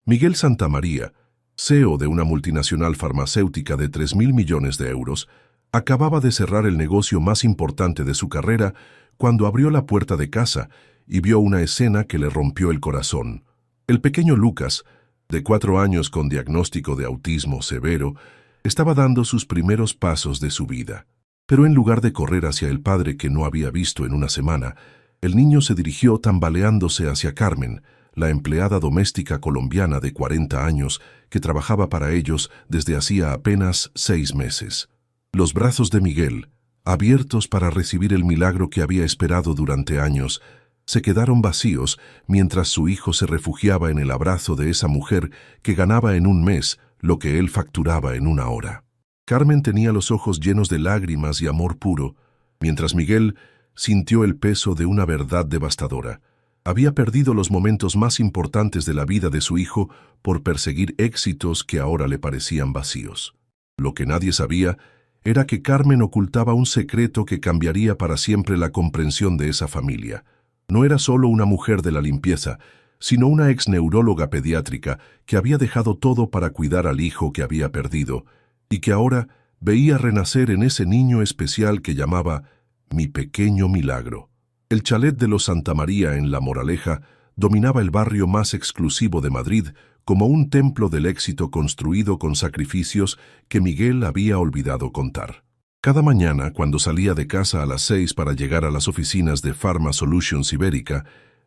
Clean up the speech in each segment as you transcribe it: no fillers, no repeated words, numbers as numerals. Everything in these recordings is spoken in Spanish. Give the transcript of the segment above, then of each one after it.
Miguel Santamaría, CEO de una multinacional farmacéutica de 3.000 millones de euros, acababa de cerrar el negocio más importante de su carrera cuando abrió la puerta de casa y vio una escena que le rompió el corazón. El pequeño Lucas, de 4 años con diagnóstico de autismo severo, estaba dando sus primeros pasos de su vida. Pero en lugar de correr hacia el padre que no había visto en una semana, el niño se dirigió tambaleándose hacia Carmen, la empleada doméstica colombiana de 40 años que trabajaba para ellos desde hacía apenas 6 meses. Los brazos de Miguel, abiertos para recibir el milagro que había esperado durante años, se quedaron vacíos mientras su hijo se refugiaba en el abrazo de esa mujer que ganaba en un mes lo que él facturaba en una hora. Carmen tenía los ojos llenos de lágrimas y amor puro, mientras Miguel sintió el peso de una verdad devastadora. Había perdido los momentos más importantes de la vida de su hijo por perseguir éxitos que ahora le parecían vacíos. Lo que nadie sabía era que Carmen ocultaba un secreto que cambiaría para siempre la comprensión de esa familia. No era solo una mujer de la limpieza, sino una exneuróloga pediátrica que había dejado todo para cuidar al hijo que había perdido y que ahora veía renacer en ese niño especial que llamaba Mi Pequeño Milagro. El chalet de los Santamaría en La Moraleja dominaba el barrio más exclusivo de Madrid como un templo del éxito construido con sacrificios que Miguel había olvidado contar. Cada mañana, cuando salía de casa a las 6 para llegar a las oficinas de Pharma Solutions Ibérica,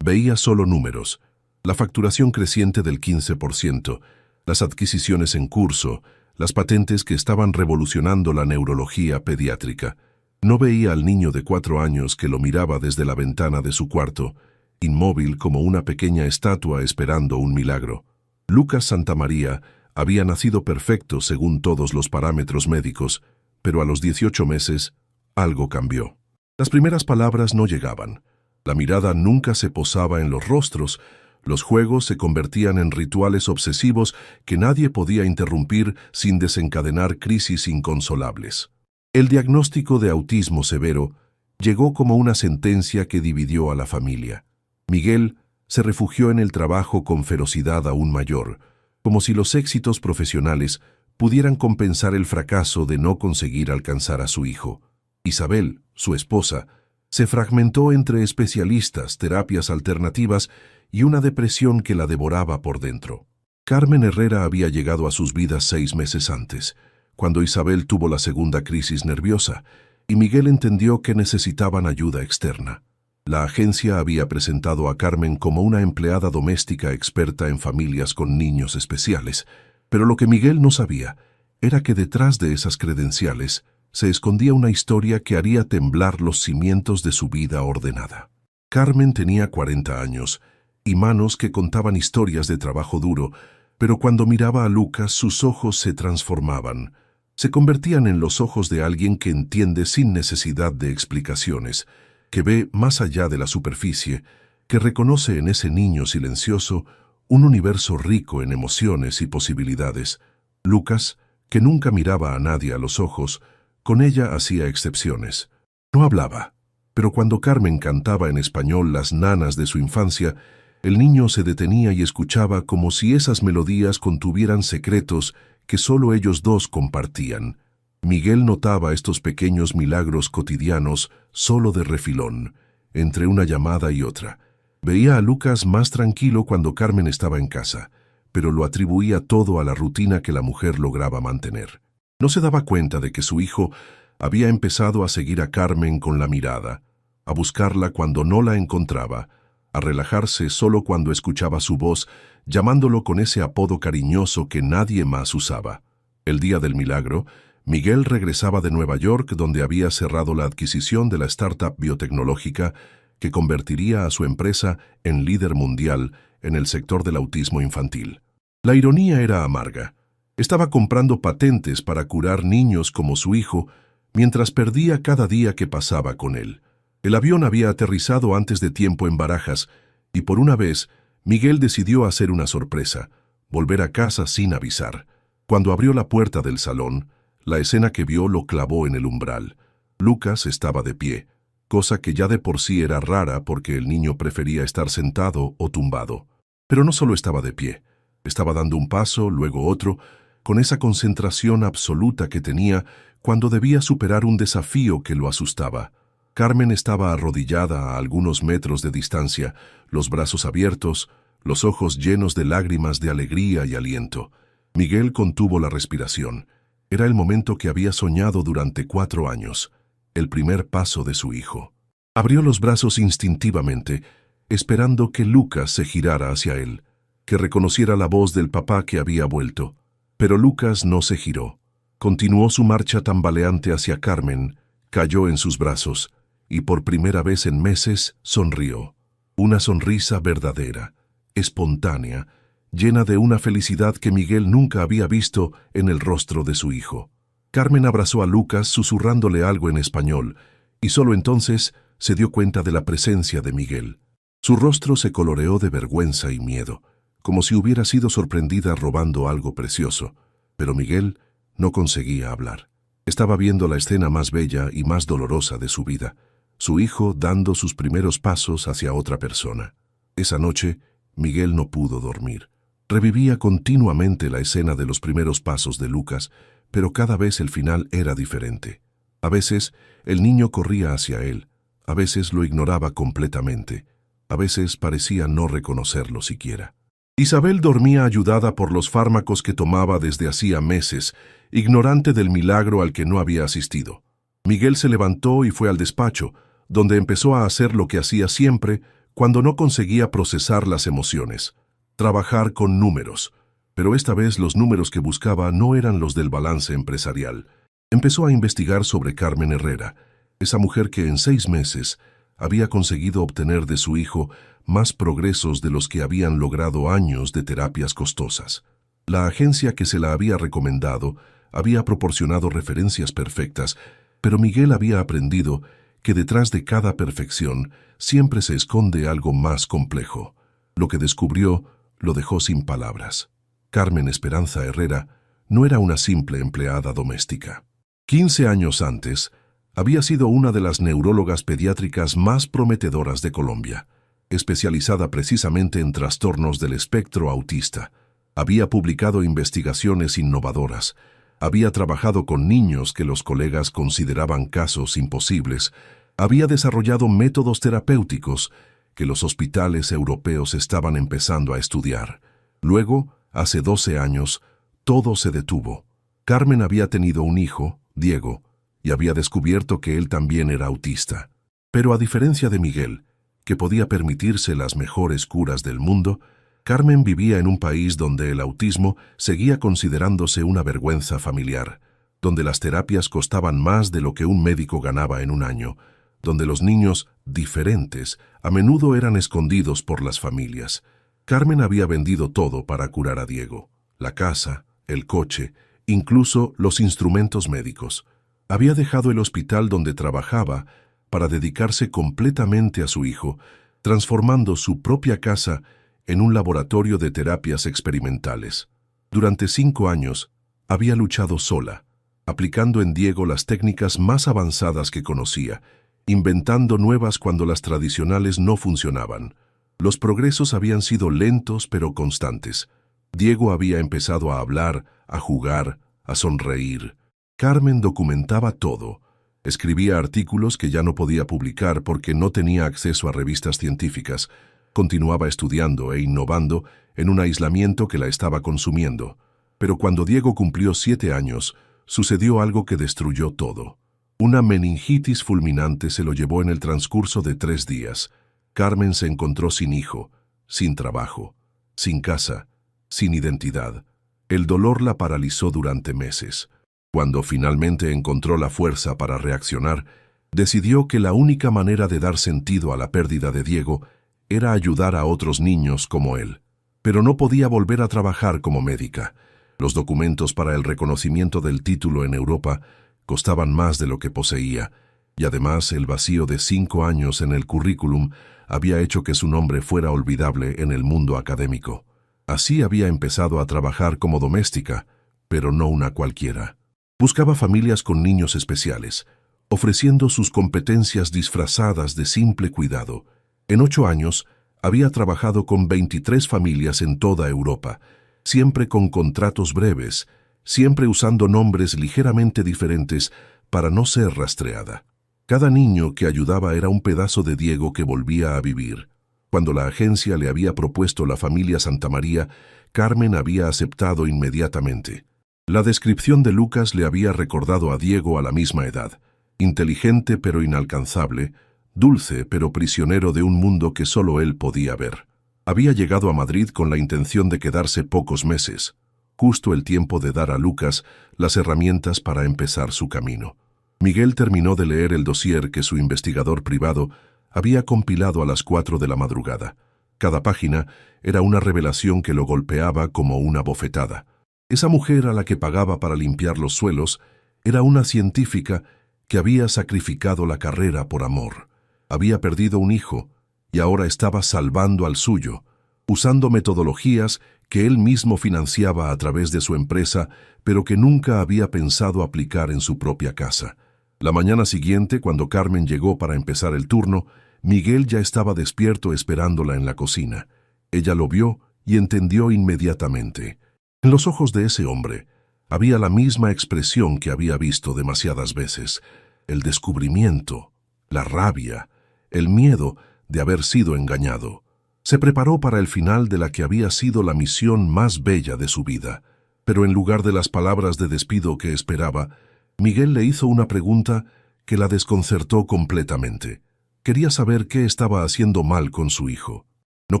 veía solo números: la facturación creciente del 15%, las adquisiciones en curso, las patentes que estaban revolucionando la neurología pediátrica. No veía al niño de 4 años que lo miraba desde la ventana de su cuarto, inmóvil como una pequeña estatua esperando un milagro. Lucas Santamaría había nacido perfecto según todos los parámetros médicos, pero a los 18 meses algo cambió. Las primeras palabras no llegaban, la mirada nunca se posaba en los rostros, los juegos se convertían en rituales obsesivos que nadie podía interrumpir sin desencadenar crisis inconsolables. El diagnóstico de autismo severo llegó como una sentencia que dividió a la familia. Miguel se refugió en el trabajo con ferocidad aún mayor, como si los éxitos profesionales pudieran compensar el fracaso de no conseguir alcanzar a su hijo. Isabel, su esposa, se fragmentó entre especialistas, terapias alternativas y una depresión que la devoraba por dentro. Carmen Herrera había llegado a sus vidas 6 meses antes, cuando Isabel tuvo la segunda crisis nerviosa, y Miguel entendió que necesitaban ayuda externa. La agencia había presentado a Carmen como una empleada doméstica experta en familias con niños especiales, pero lo que Miguel no sabía era que detrás de esas credenciales se escondía una historia que haría temblar los cimientos de su vida ordenada. Carmen tenía 40 años y manos que contaban historias de trabajo duro, pero cuando miraba a Lucas sus ojos se transformaban. Se convertían en los ojos de alguien que entiende sin necesidad de explicaciones, que ve más allá de la superficie, que reconoce en ese niño silencioso un universo rico en emociones y posibilidades. Lucas, que nunca miraba a nadie a los ojos, con ella hacía excepciones. No hablaba, pero cuando Carmen cantaba en español las nanas de su infancia, el niño se detenía y escuchaba como si esas melodías contuvieran secretos que solo ellos dos compartían. Miguel notaba estos pequeños milagros cotidianos solo de refilón, entre una llamada y otra. Veía a Lucas más tranquilo cuando Carmen estaba en casa, pero lo atribuía todo a la rutina que la mujer lograba mantener. No se daba cuenta de que su hijo había empezado a seguir a Carmen con la mirada, a buscarla cuando no la encontraba, a relajarse solo cuando escuchaba su voz, llamándolo con ese apodo cariñoso que nadie más usaba. El día del milagro, Miguel regresaba de Nueva York, donde había cerrado la adquisición de la startup biotecnológica que convertiría a su empresa en líder mundial en el sector del autismo infantil. La ironía era amarga. Estaba comprando patentes para curar niños como su hijo, mientras perdía cada día que pasaba con él. El avión había aterrizado antes de tiempo en Barajas, y por una vez, Miguel decidió hacer una sorpresa, volver a casa sin avisar. Cuando abrió la puerta del salón, la escena que vio lo clavó en el umbral. Lucas estaba de pie, cosa que ya de por sí era rara porque el niño prefería estar sentado o tumbado. Pero no solo estaba de pie, Estaba dando un paso, luego otro, con esa concentración absoluta que tenía cuando debía superar un desafío que lo asustaba. Carmen estaba arrodillada a algunos metros de distancia, los brazos abiertos, los ojos llenos de lágrimas de alegría y aliento. Miguel contuvo la respiración. Era el momento que había soñado durante 4 años, el primer paso de su hijo. Abrió los brazos instintivamente, esperando que Lucas se girara hacia él, que reconociera la voz del papá que había vuelto. Pero Lucas no se giró. Continuó su marcha tambaleante hacia Carmen, cayó en sus brazos, y por primera vez en meses sonrió. Una sonrisa verdadera, espontánea, llena de una felicidad que Miguel nunca había visto en el rostro de su hijo. Carmen abrazó a Lucas susurrándole algo en español, y solo entonces se dio cuenta de la presencia de Miguel. Su rostro se coloreó de vergüenza y miedo, como si hubiera sido sorprendida robando algo precioso, pero Miguel no conseguía hablar. Estaba viendo la escena más bella y más dolorosa de su vida, su hijo dando sus primeros pasos hacia otra persona. Esa noche, Miguel no pudo dormir. Revivía continuamente la escena de los primeros pasos de Lucas, pero cada vez el final era diferente. A veces, el niño corría hacia él, a veces lo ignoraba completamente, a veces parecía no reconocerlo siquiera. Isabel dormía ayudada por los fármacos que tomaba desde hacía meses, ignorante del milagro al que no había asistido. Miguel se levantó y fue al despacho, donde empezó a hacer lo que hacía siempre cuando no conseguía procesar las emociones: trabajar con números. Pero esta vez los números que buscaba no eran los del balance empresarial. Empezó a investigar sobre Carmen Herrera, esa mujer que en 6 meses había conseguido obtener de su hijo más progresos de los que habían logrado años de terapias costosas. La agencia que se la había recomendado había proporcionado referencias perfectas, pero Miguel había aprendido que detrás de cada perfección siempre se esconde algo más complejo. Lo que descubrió lo dejó sin palabras. Carmen Esperanza Herrera no era una simple empleada doméstica. 15 años antes, había sido una de las neurólogas pediátricas más prometedoras de Colombia, especializada precisamente en trastornos del espectro autista. Había publicado investigaciones innovadoras, había trabajado con niños que los colegas consideraban casos imposibles, había desarrollado métodos terapéuticos que los hospitales europeos estaban empezando a estudiar. Luego, hace 12 años, todo se detuvo. Carmen había tenido un hijo, Diego, y había descubierto que él también era autista. Pero a diferencia de Miguel, que podía permitirse las mejores curas del mundo, Carmen vivía en un país donde el autismo seguía considerándose una vergüenza familiar, donde las terapias costaban más de lo que un médico ganaba en un año, donde los niños diferentes a menudo eran escondidos por las familias. Carmen había vendido todo para curar a Diego: la casa, el coche, incluso los instrumentos médicos. Había dejado el hospital donde trabajaba para dedicarse completamente a su hijo, transformando su propia casa en un laboratorio de terapias experimentales. Durante 5 años, había luchado sola, aplicando en Diego las técnicas más avanzadas que conocía, inventando nuevas cuando las tradicionales no funcionaban. Los progresos habían sido lentos pero constantes. Diego había empezado a hablar, a jugar, a sonreír. Carmen documentaba todo. Escribía artículos que ya no podía publicar porque no tenía acceso a revistas científicas. Continuaba estudiando e innovando en un aislamiento que la estaba consumiendo. Pero cuando Diego cumplió 7 años, sucedió algo que destruyó todo. Una meningitis fulminante se lo llevó en el transcurso de 3 días. Carmen se encontró sin hijo, sin trabajo, sin casa, sin identidad. El dolor la paralizó durante meses. Cuando finalmente encontró la fuerza para reaccionar, decidió que la única manera de dar sentido a la pérdida de Diego era ayudar a otros niños como él. Pero no podía volver a trabajar como médica. Los documentos para el reconocimiento del título en Europa costaban más de lo que poseía, y además el vacío de 5 años en el currículum había hecho que su nombre fuera olvidable en el mundo académico. Así había empezado a trabajar como doméstica, pero no una cualquiera. Buscaba familias con niños especiales, ofreciendo sus competencias disfrazadas de simple cuidado. En 8 años, había trabajado con 23 familias en toda Europa, siempre con contratos breves, siempre usando nombres ligeramente diferentes para no ser rastreada. Cada niño que ayudaba era un pedazo de Diego que volvía a vivir. Cuando la agencia le había propuesto la familia Santamaría, Carmen había aceptado inmediatamente. La descripción de Lucas le había recordado a Diego a la misma edad, inteligente pero inalcanzable, dulce pero prisionero de un mundo que solo él podía ver. Había llegado a Madrid con la intención de quedarse pocos meses, justo el tiempo de dar a Lucas las herramientas para empezar su camino. Miguel terminó de leer el dossier que su investigador privado había compilado a las 4 de la madrugada. Cada página era una revelación que lo golpeaba como una bofetada. Esa mujer a la que pagaba para limpiar los suelos era una científica que había sacrificado la carrera por amor. Había perdido un hijo y ahora estaba salvando al suyo, usando metodologías que él mismo financiaba a través de su empresa, pero que nunca había pensado aplicar en su propia casa. La mañana siguiente, cuando Carmen llegó para empezar el turno, Miguel ya estaba despierto esperándola en la cocina. Ella lo vio y entendió inmediatamente. En los ojos de ese hombre había la misma expresión que había visto demasiadas veces: el descubrimiento, la rabia, el miedo de haber sido engañado. Se preparó para el final de la que había sido la misión más bella de su vida, pero en lugar de las palabras de despido que esperaba, Miguel le hizo una pregunta que la desconcertó completamente. Quería saber qué estaba haciendo mal con su hijo, no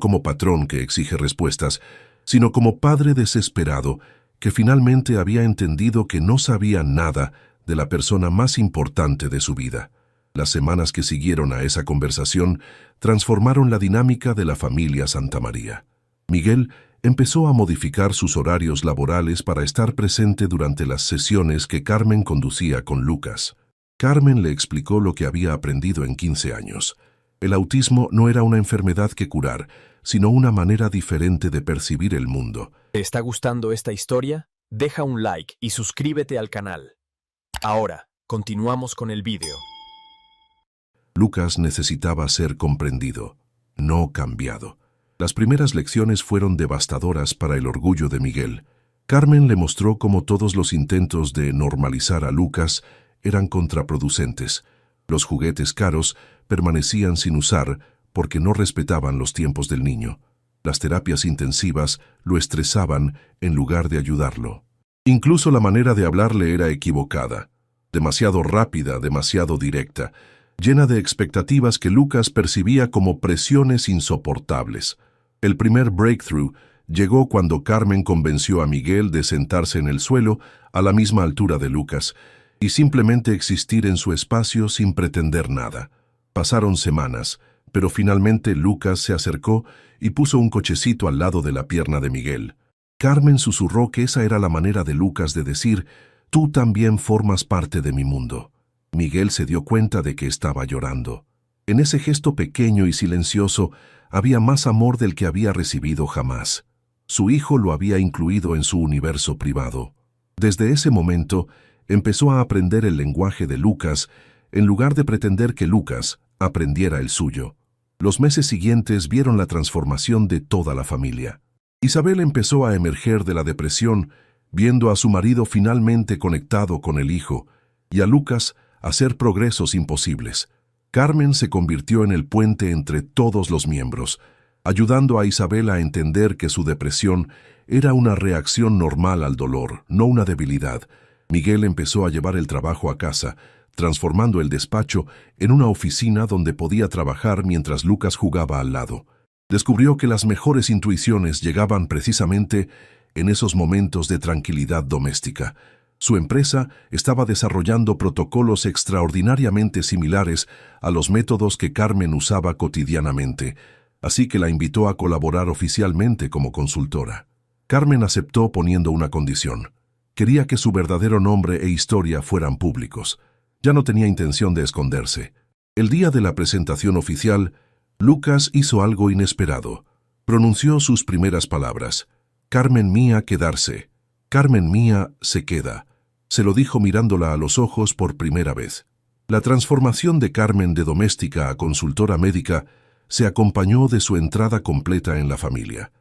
como patrón que exige respuestas, sino como padre desesperado que finalmente había entendido que no sabía nada de la persona más importante de su vida. Las semanas que siguieron a esa conversación transformaron la dinámica de la familia Santamaría. Miguel empezó a modificar sus horarios laborales para estar presente durante las sesiones que Carmen conducía con Lucas. Carmen le explicó lo que había aprendido en 15 años. El autismo no era una enfermedad que curar, sino una manera diferente de percibir el mundo. ¿Te está gustando esta historia? Deja un like y suscríbete al canal. Ahora, continuamos con el vídeo. Lucas necesitaba ser comprendido, no cambiado. Las primeras lecciones fueron devastadoras para el orgullo de Miguel. Carmen le mostró cómo todos los intentos de normalizar a Lucas eran contraproducentes. Los juguetes caros permanecían sin usar porque no respetaban los tiempos del niño. Las terapias intensivas lo estresaban en lugar de ayudarlo. Incluso la manera de hablarle era equivocada, demasiado rápida, demasiado directa, llena de expectativas que Lucas percibía como presiones insoportables. El primer breakthrough llegó cuando Carmen convenció a Miguel de sentarse en el suelo a la misma altura de Lucas y simplemente existir en su espacio sin pretender nada. Pasaron semanas, pero finalmente Lucas se acercó y puso un cochecito al lado de la pierna de Miguel. Carmen susurró que esa era la manera de Lucas de decir: «Tú también formas parte de mi mundo». Miguel se dio cuenta de que estaba llorando. En ese gesto pequeño y silencioso había más amor del que había recibido jamás. Su hijo lo había incluido en su universo privado. Desde ese momento, empezó a aprender el lenguaje de Lucas, en lugar de pretender que Lucas aprendiera el suyo. Los meses siguientes vieron la transformación de toda la familia. Isabel empezó a emerger de la depresión, viendo a su marido finalmente conectado con el hijo, y a Lucas hacer progresos imposibles. Carmen se convirtió en el puente entre todos los miembros, ayudando a Isabel a entender que su depresión era una reacción normal al dolor, no una debilidad. Miguel empezó a llevar el trabajo a casa, transformando el despacho en una oficina donde podía trabajar mientras Lucas jugaba al lado. Descubrió que las mejores intuiciones llegaban precisamente en esos momentos de tranquilidad doméstica. Su empresa estaba desarrollando protocolos extraordinariamente similares a los métodos que Carmen usaba cotidianamente, así que la invitó a colaborar oficialmente como consultora. Carmen aceptó poniendo una condición. Quería que su verdadero nombre e historia fueran públicos. Ya no tenía intención de esconderse. El día de la presentación oficial, Lucas hizo algo inesperado. Pronunció sus primeras palabras. «Carmen mía, quedarse. Carmen mía, se queda». Se lo dijo mirándola a los ojos por primera vez. La transformación de Carmen de doméstica a consultora médica se acompañó de su entrada completa en la familia.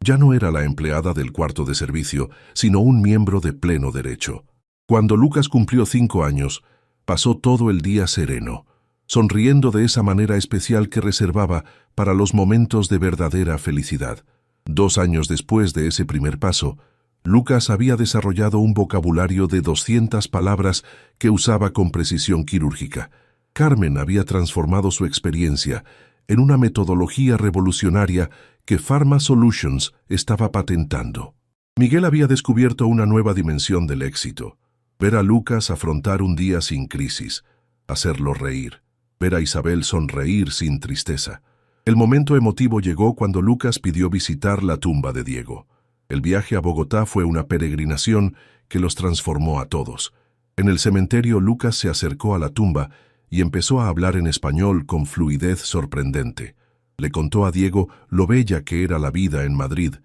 Ya no era la empleada del cuarto de servicio, sino un miembro de pleno derecho. Cuando Lucas cumplió 5 años, pasó todo el día sereno, sonriendo de esa manera especial que reservaba para los momentos de verdadera felicidad. 2 años después de ese primer paso, Lucas había desarrollado un vocabulario de 200 palabras que usaba con precisión quirúrgica. Carmen había transformado su experiencia en una metodología revolucionaria que Pharma Solutions estaba patentando. Miguel había descubierto una nueva dimensión del éxito. Ver a Lucas afrontar un día sin crisis, hacerlo reír, ver a Isabel sonreír sin tristeza. El momento emotivo llegó cuando Lucas pidió visitar la tumba de Diego. El viaje a Bogotá fue una peregrinación que los transformó a todos. En el cementerio, Lucas se acercó a la tumba y empezó a hablar en español con fluidez sorprendente. Le contó a Diego lo bella que era la vida en Madrid,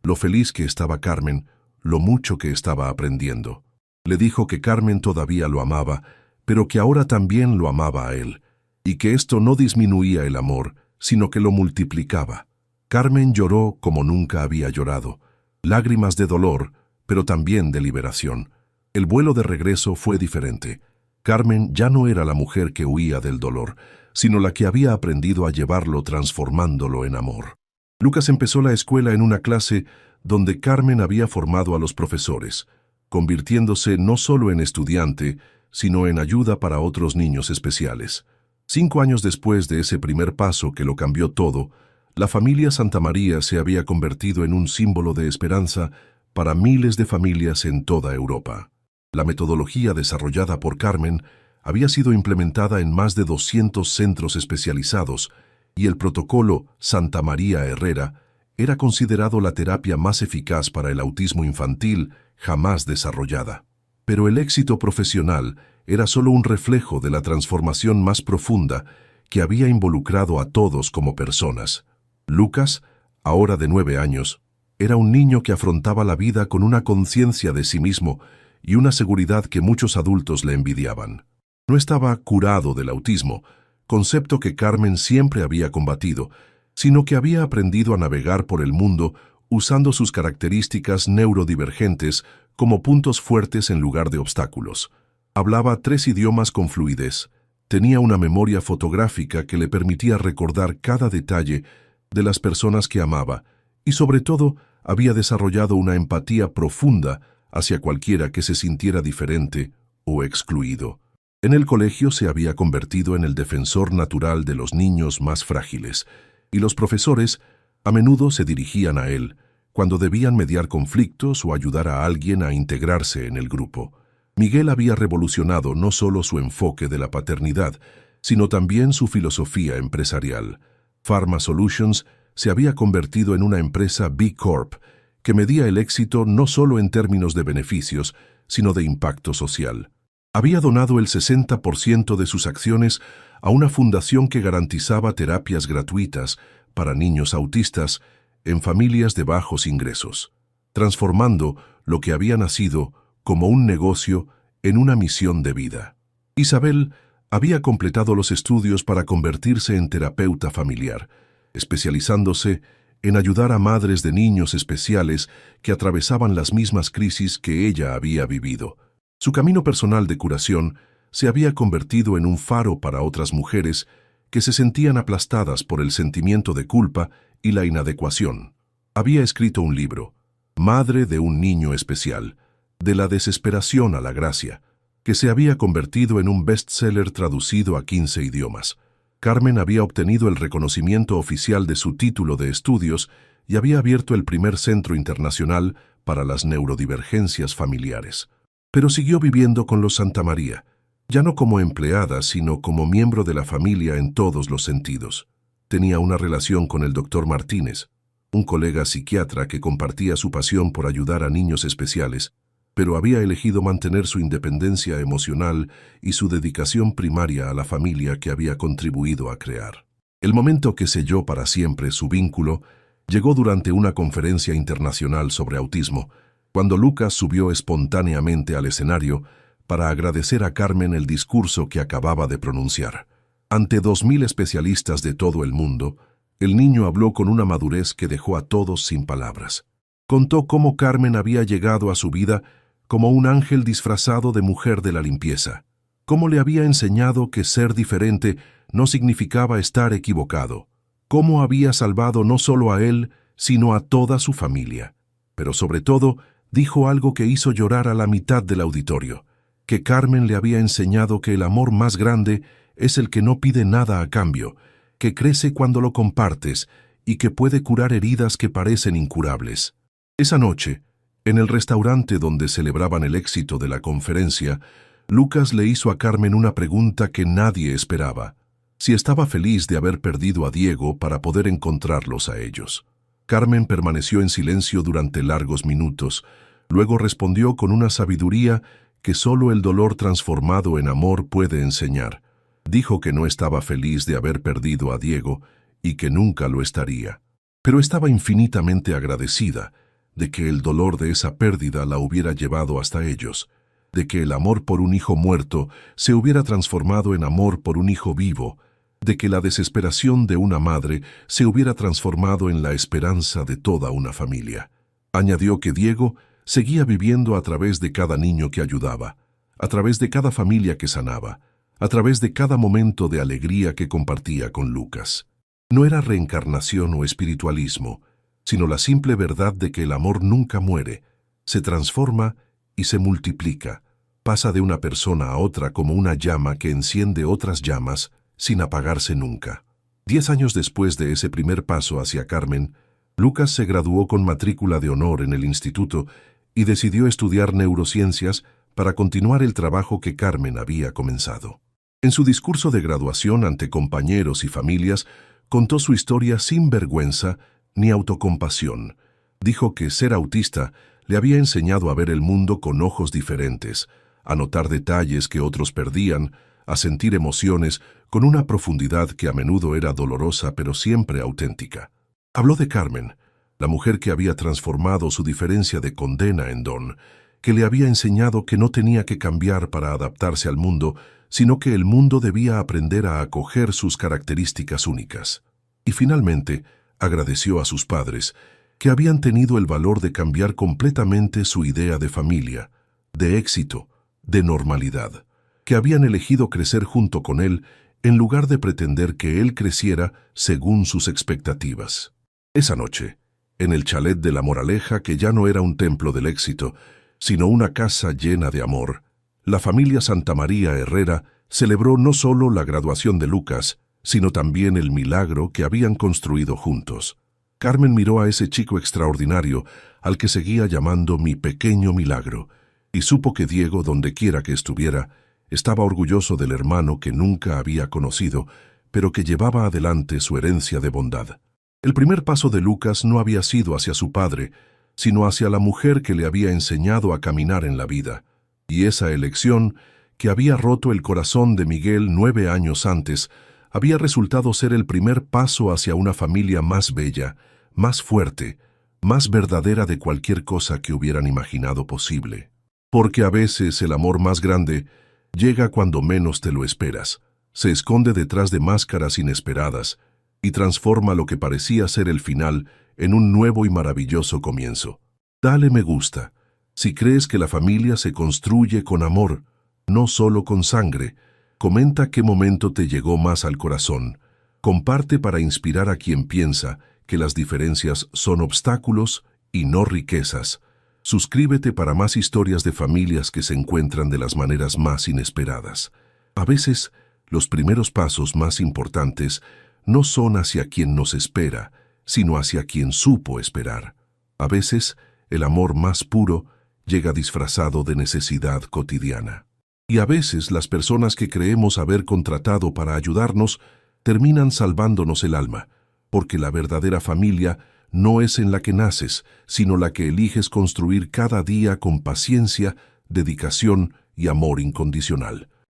lo feliz que estaba Carmen, lo mucho que estaba aprendiendo. Le dijo que Carmen todavía lo amaba, pero que ahora también lo amaba a él, y que esto no disminuía el amor, sino que lo multiplicaba. Carmen lloró como nunca había llorado, lágrimas de dolor, pero también de liberación. El vuelo de regreso fue diferente. Carmen ya no era la mujer que huía del dolor, sino la que había aprendido a llevarlo transformándolo en amor. Lucas empezó la escuela en una clase donde Carmen había formado a los profesores, convirtiéndose no solo en estudiante, sino en ayuda para otros niños especiales. 5 años después de ese primer paso que lo cambió todo, la familia Santamaría se había convertido en un símbolo de esperanza para miles de familias en toda Europa. La metodología desarrollada por Carmen había sido implementada en más de 200 centros especializados y el protocolo Santa María Herrera era considerado la terapia más eficaz para el autismo infantil jamás desarrollada. Pero el éxito profesional era solo un reflejo de la transformación más profunda que había involucrado a todos como personas. Lucas, ahora de 9 años, era un niño que afrontaba la vida con una conciencia de sí mismo y una seguridad que muchos adultos le envidiaban. No estaba curado del autismo, concepto que Carmen siempre había combatido, sino que había aprendido a navegar por el mundo usando sus características neurodivergentes como puntos fuertes en lugar de obstáculos. Hablaba 3 idiomas con fluidez, tenía una memoria fotográfica que le permitía recordar cada detalle de las personas que amaba y sobre todo había desarrollado una empatía profunda hacia cualquiera que se sintiera diferente o excluido. En el colegio se había convertido en el defensor natural de los niños más frágiles, y los profesores a menudo se dirigían a él cuando debían mediar conflictos o ayudar a alguien a integrarse en el grupo. Miguel había revolucionado no solo su enfoque de la paternidad, sino también su filosofía empresarial. Pharma Solutions se había convertido en una empresa B Corp que medía el éxito no solo en términos de beneficios, sino de impacto social. Había donado el 60% de sus acciones a una fundación que garantizaba terapias gratuitas para niños autistas en familias de bajos ingresos, transformando lo que había nacido como un negocio en una misión de vida. Isabel había completado los estudios para convertirse en terapeuta familiar, especializándose en ayudar a madres de niños especiales que atravesaban las mismas crisis que ella había vivido. Su camino personal de curación se había convertido en un faro para otras mujeres que se sentían aplastadas por el sentimiento de culpa y la inadecuación. Había escrito un libro, Madre de un niño especial, de la desesperación a la gracia, que se había convertido en un bestseller traducido a 15 idiomas. Carmen había obtenido el reconocimiento oficial de su título de estudios y había abierto el primer centro internacional para las neurodivergencias familiares. Pero siguió viviendo con los Santamaría, ya no como empleada, sino como miembro de la familia en todos los sentidos. Tenía una relación con el Dr. Martínez, un colega psiquiatra que compartía su pasión por ayudar a niños especiales, pero había elegido mantener su independencia emocional y su dedicación primaria a la familia que había contribuido a crear. El momento que selló para siempre su vínculo llegó durante una conferencia internacional sobre autismo, cuando Lucas subió espontáneamente al escenario para agradecer a Carmen el discurso que acababa de pronunciar. Ante 2000 especialistas de todo el mundo, El niño habló con una madurez que dejó a todos sin palabras. Contó cómo Carmen había llegado a su vida como un ángel disfrazado de mujer de la limpieza, cómo le había enseñado que ser diferente no significaba estar equivocado, cómo había salvado no solo a él, sino a toda su familia. Pero sobre todo, dijo algo que hizo llorar a la mitad del auditorio, que Carmen le había enseñado que el amor más grande es el que no pide nada a cambio, que crece cuando lo compartes y que puede curar heridas que parecen incurables. Esa noche, en el restaurante donde celebraban el éxito de la conferencia, Lucas le hizo a Carmen una pregunta que nadie esperaba: si estaba feliz de haber perdido a Diego para poder encontrarlos a ellos. Carmen permaneció en silencio durante largos minutos, luego respondió con una sabiduría que solo el dolor transformado en amor puede enseñar. Dijo que no estaba feliz de haber perdido a Diego y que nunca lo estaría, pero estaba infinitamente agradecida de que el dolor de esa pérdida la hubiera llevado hasta ellos, de que el amor por un hijo muerto se hubiera transformado en amor por un hijo vivo, de que la desesperación de una madre se hubiera transformado en la esperanza de toda una familia. Añadió que Diego seguía viviendo a través de cada niño que ayudaba, a través de cada familia que sanaba, a través de cada momento de alegría que compartía con Lucas. No era reencarnación o espiritualismo, sino la simple verdad de que el amor nunca muere, se transforma y se multiplica, pasa de una persona a otra como una llama que enciende otras llamas sin apagarse nunca. 10 años después de ese primer paso hacia Carmen, Lucas se graduó con matrícula de honor en el instituto y decidió estudiar neurociencias para continuar el trabajo que Carmen había comenzado. En su discurso de graduación ante compañeros y familias, contó su historia sin vergüenza ni autocompasión. Dijo que ser autista le había enseñado a ver el mundo con ojos diferentes, a notar detalles que otros perdían, a sentir emociones con una profundidad que a menudo era dolorosa pero siempre auténtica. Habló de Carmen, la mujer que había transformado su diferencia de condena en don, que le había enseñado que no tenía que cambiar para adaptarse al mundo, sino que el mundo debía aprender a acoger sus características únicas. Y finalmente, agradeció a sus padres, que habían tenido el valor de cambiar completamente su idea de familia, de éxito, de normalidad, que habían elegido crecer junto con él en lugar de pretender que él creciera según sus expectativas. Esa noche, en el chalet de La Moraleja, que ya no era un templo del éxito, sino una casa llena de amor, la familia Santamaría Herrera celebró no solo la graduación de Lucas, sino también el milagro que habían construido juntos. Carmen miró a ese chico extraordinario, al que seguía llamando mi pequeño milagro, y supo que Diego, donde quiera que estuviera, estaba orgulloso del hermano que nunca había conocido, pero que llevaba adelante su herencia de bondad. El primer paso de Lucas no había sido hacia su padre, sino hacia la mujer que le había enseñado a caminar en la vida, y esa elección, que había roto el corazón de Miguel 9 años antes, había resultado ser el primer paso hacia una familia más bella, más fuerte, más verdadera de cualquier cosa que hubieran imaginado posible. Porque a veces el amor más grande llega cuando menos te lo esperas, se esconde detrás de máscaras inesperadas y transforma lo que parecía ser el final en un nuevo y maravilloso comienzo. Dale me gusta si crees que la familia se construye con amor, no solo con sangre. Comenta qué momento te llegó más al corazón. Comparte para inspirar a quien piensa que las diferencias son obstáculos y no riquezas. Suscríbete para más historias de familias que se encuentran de las maneras más inesperadas. A veces, los primeros pasos más importantes no son hacia quien nos espera, sino hacia quien supo esperar. A veces, el amor más puro llega disfrazado de necesidad cotidiana. Y a veces las personas que creemos haber contratado para ayudarnos terminan salvándonos el alma, porque la verdadera familia no es en la que naces, sino la que eliges construir cada día con paciencia, dedicación y amor incondicional.